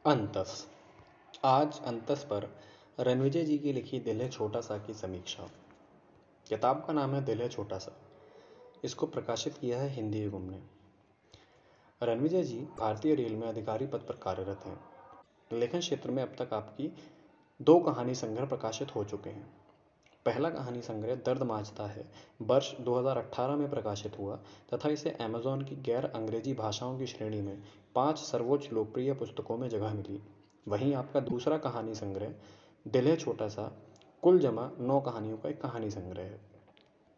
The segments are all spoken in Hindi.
अंतस। आज अंतस पर रणविजय जी की लिखी दिल है छोटा सा की समीक्षा। किताब का नाम है दिल है छोटा सा। इसको प्रकाशित किया है हिंदी युगम ने। रणविजय जी भारतीय रेल में अधिकारी पद पर कार्यरत हैं। लेखन क्षेत्र में अब तक आपकी 2 कहानी संग्रह प्रकाशित हो चुके हैं। पहला कहानी संग्रह दर्द मांझता है वर्ष 2018 में प्रकाशित हुआ तथा इसे अमेज़न की गैर अंग्रेजी भाषाओं की श्रेणी में 5 सर्वोच्च लोकप्रिय पुस्तकों में जगह मिली। वहीं आपका दूसरा कहानी संग्रह दिल है छोटा सा कुल जमा 9 कहानियों का एक कहानी संग्रह है।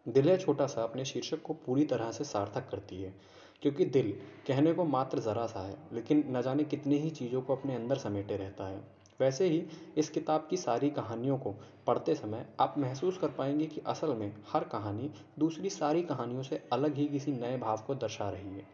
दिल है छोटा सा अपने शीर्षक को पूरी तरह से सार्थक करती है, क्योंकि दिल कहने को मात्र ज़रा सा है, लेकिन न जाने कितनी ही चीज़ों को अपने अंदर समेटे रहता है। वैसे ही इस किताब की सारी कहानियों को पढ़ते समय आप महसूस कर पाएंगे कि असल में हर कहानी दूसरी सारी कहानियों से अलग ही किसी नए भाव को दर्शा रही है।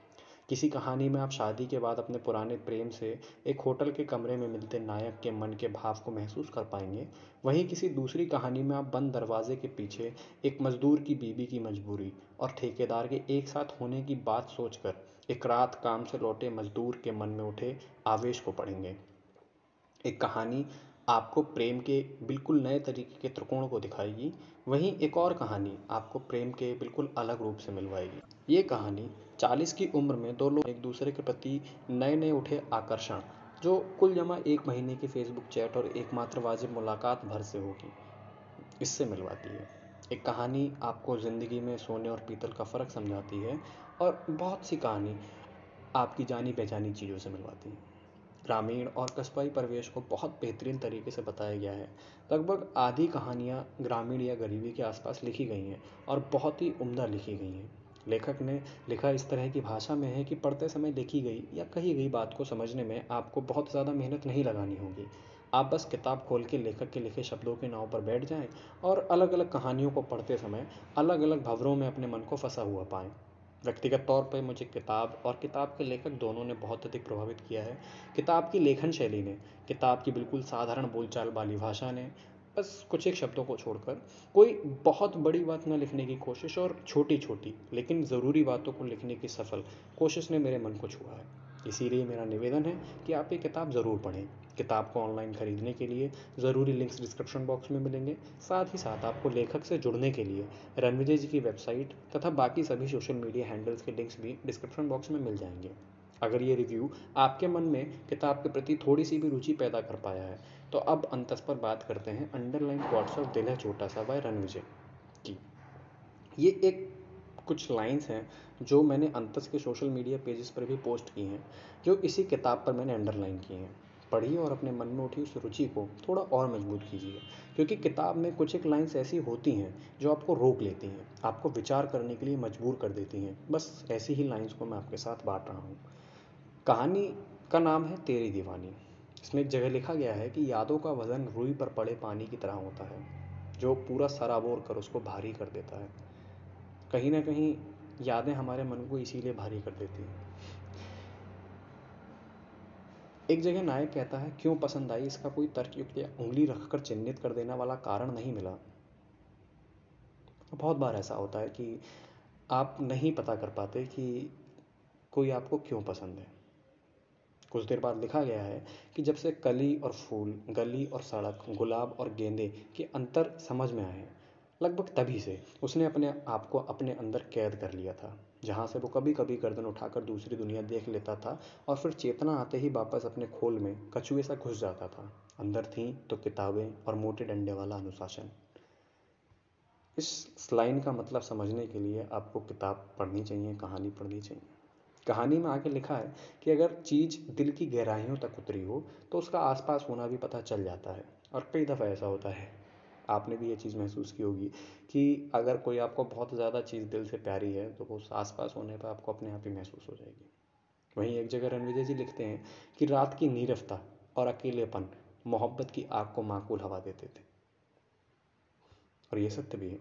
किसी कहानी में आप शादी के बाद अपने पुराने प्रेम से एक होटल के कमरे में मिलते नायक के मन के भाव को महसूस कर पाएंगे। वहीं किसी दूसरी कहानी में आप बंद दरवाजे के पीछे एक मजदूर की बीवी की मजबूरी और ठेकेदार के एक साथ होने की बात सोचकर एक रात काम से लौटे मजदूर के मन में उठे आवेश को पढ़ेंगे। एक कहानी आपको प्रेम के बिल्कुल नए तरीके के त्रिकोण को दिखाएगी, वहीं एक और कहानी आपको प्रेम के बिल्कुल अलग रूप से मिलवाएगी। ये कहानी 40 की उम्र में 2 लोग एक दूसरे के प्रति नए नए उठे आकर्षण, जो कुल जमा 1 महीने की फेसबुक चैट और एकमात्र वाजिब मुलाकात भर से होगी, इससे मिलवाती है। एक कहानी आपको ज़िंदगी में सोने और पीतल का फ़र्क समझाती है, और बहुत सी कहानी आपकी जानी पहचानी चीज़ों से मिलवाती है। ग्रामीण और कस्बाई परिवेश को बहुत बेहतरीन तरीके से बताया गया है। लगभग आधी कहानियाँ ग्रामीण या गरीबी के आसपास लिखी गई हैं और बहुत ही उम्दा लिखी गई हैं। लेखक ने लिखा इस तरह की भाषा में है कि पढ़ते समय लिखी गई या कही गई बात को समझने में आपको बहुत ज़्यादा मेहनत नहीं लगानी होगी। आप बस किताब खोल के लेखक के लिखे शब्दों के नाव पर बैठ जाएं और अलग अलग कहानियों को पढ़ते समय अलग अलग भंवरों में अपने मन को फंसा हुआ पाएं। व्यक्तिगत तौर पर मुझे किताब और किताब के लेखक दोनों ने बहुत अधिक प्रभावित किया है। किताब की लेखन शैली ने, किताब की बिल्कुल साधारण बोलचाल वाली भाषा ने, बस कुछ एक शब्दों को छोड़कर कोई बहुत बड़ी बात न लिखने की कोशिश और छोटी छोटी लेकिन ज़रूरी बातों को लिखने की सफल कोशिश ने मेरे मन को छुआ है। इसीलिए मेरा निवेदन है कि आप ये किताब ज़रूर पढ़ें। किताब को ऑनलाइन खरीदने के लिए ज़रूरी लिंक्स डिस्क्रिप्शन बॉक्स में मिलेंगे। साथ ही साथ आपको लेखक से जुड़ने के लिए रणविजय जी की वेबसाइट तथा बाकी सभी सोशल मीडिया हैंडल्स के लिंक्स भी डिस्क्रिप्शन बॉक्स में मिल जाएंगे। अगर ये रिव्यू आपके मन में किताब के प्रति थोड़ी सी भी रुचि पैदा कर पाया है, तो अब अंतस पर बात करते हैं अंडरलाइन क्वार्ट्स ऑफ दिल है छोटा सा बाय रणविजय की। ये एक कुछ लाइंस हैं जो मैंने अंतस के सोशल मीडिया पेजेस पर भी पोस्ट की हैं, जो इसी किताब पर मैंने अंडरलाइन की हैं। पढ़िए और अपने मन में उठी उस रुचि को थोड़ा और मजबूत कीजिए, क्योंकि किताब में कुछ एक लाइंस ऐसी होती हैं जो आपको रोक लेती हैं, आपको विचार करने के लिए मजबूर कर देती हैं। बस ऐसी ही लाइंस को मैं आपके साथ बांट रहा हूँ। कहानी का नाम है तेरी दीवानी। इसमें एक जगह लिखा गया है कि यादों का वजन रुई पर पड़े पानी की तरह होता है, जो पूरा सराबोर कर उसको भारी कर देता है। कहीं ना कहीं यादें हमारे मन को इसीलिए भारी कर देती हैं। एक जगह नायक कहता है, क्यों पसंद आई इसका कोई तर्कयुक्त या उंगली रखकर चिन्हित कर देने वाला कारण नहीं मिला। बहुत बार ऐसा होता है कि आप नहीं पता कर पाते कि कोई आपको क्यों पसंद है। कुछ देर बाद लिखा गया है कि जब से कली और फूल, गली और सड़क, गुलाब और गेंदे के अंतर समझ में आए, लगभग तभी से उसने अपने आप को अपने अंदर कैद कर लिया था, जहाँ से वो कभी कभी गर्दन उठाकर दूसरी दुनिया देख लेता था और फिर चेतना आते ही वापस अपने खोल में कछुए सा घुस जाता था। अंदर थी तो किताबें और मोटे डंडे वाला अनुशासन। इस लाइन का मतलब समझने के लिए आपको किताब पढ़नी चाहिए, कहानी पढ़नी चाहिए। कहानी में आगे लिखा है कि अगर चीज़ दिल की गहराइयों तक उतरी हो तो उसका आसपास होना भी पता चल जाता है। और कई दफ़ा ऐसा होता है, आपने भी ये चीज़ महसूस की होगी कि अगर कोई आपको बहुत ज़्यादा चीज़ दिल से प्यारी है तो वो उस आसपास होने पर आपको अपने आप ही महसूस हो जाएगी। वहीं एक जगह रणविजय जी लिखते हैं कि रात की नीरवता और अकेलेपन मोहब्बत की आग को माकूल हवा देते थे, और ये सत्य भी है।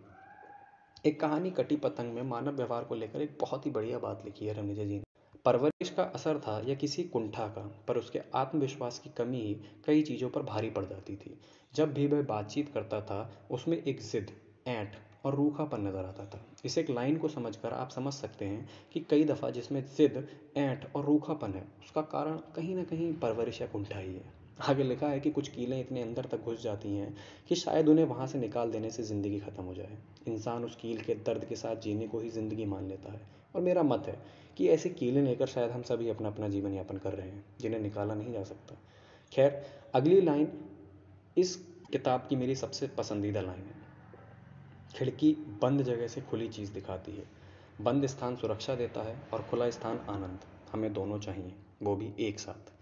एक कहानी कटी पतंग में मानव व्यवहार को लेकर एक बहुत ही बढ़िया बात लिखी है रणविजय जी ने। परवरिश का असर था या किसी कुंठा का, पर उसके आत्मविश्वास की कमी ही कई चीज़ों पर भारी पड़ जाती थी। जब भी वह बातचीत करता था उसमें एक जिद, ऐंठ और रूखापन नज़र आता था। इस एक लाइन को समझकर आप समझ सकते हैं कि कई दफ़ा जिसमें ज़िद, ऐंठ और रूखापन है, उसका कारण कहीं न कहीं परवरिश या कुंठा ही है। आगे लिखा है कि कुछ कीलें इतने अंदर तक घुस जाती हैं कि शायद उन्हें वहाँ से निकाल देने से ज़िंदगी ख़त्म हो जाए। इंसान उस कील के दर्द के साथ जीने को ही ज़िंदगी मान लेता है, और मेरा मत है कि ऐसी कीलें लेकर शायद हम सभी अपना अपना जीवन यापन कर रहे हैं, जिन्हें निकाला नहीं जा सकता। खैर, अगली लाइन इस किताब की मेरी सबसे पसंदीदा लाइन है। खिड़की बंद जगह से खुली चीज़ दिखाती है। बंद स्थान सुरक्षा देता है और खुला स्थान आनंद। हमें दोनों चाहिए, वो भी एक साथ।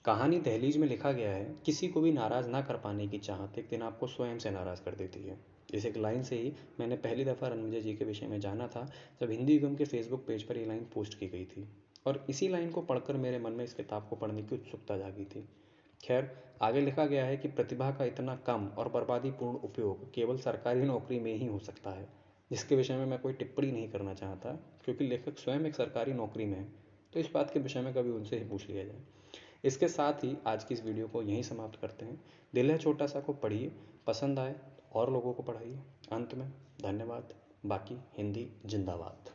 कहानी दहलीज में लिखा गया है, किसी को भी नाराज़ ना कर पाने की चाहत एक दिन आपको स्वयं से नाराज़ कर देती है। इस एक लाइन से ही मैंने पहली दफ़ा रणविजय जी के विषय में जाना था, जब हिंदी युगम के फेसबुक पेज पर ये लाइन पोस्ट की गई थी, और इसी लाइन को पढ़कर मेरे मन में इस किताब को पढ़ने की उत्सुकता जागी थी। खैर, आगे लिखा गया है कि प्रतिभा का इतना कम और बर्बादीपूर्ण उपयोग केवल सरकारी नौकरी में ही हो सकता है, जिसके विषय में मैं कोई टिप्पणी नहीं करना चाहता, क्योंकि लेखक स्वयं एक सरकारी नौकरी में है, तो इस बात के विषय में कभी उनसे ही पूछ लिया जाए। इसके साथ ही आज की इस वीडियो को यहीं समाप्त करते हैं। दिल है छोटा सा को पढ़िए, पसंद आए और लोगों को पढ़ाइए। अंत में धन्यवाद। बाकी हिंदी जिंदाबाद।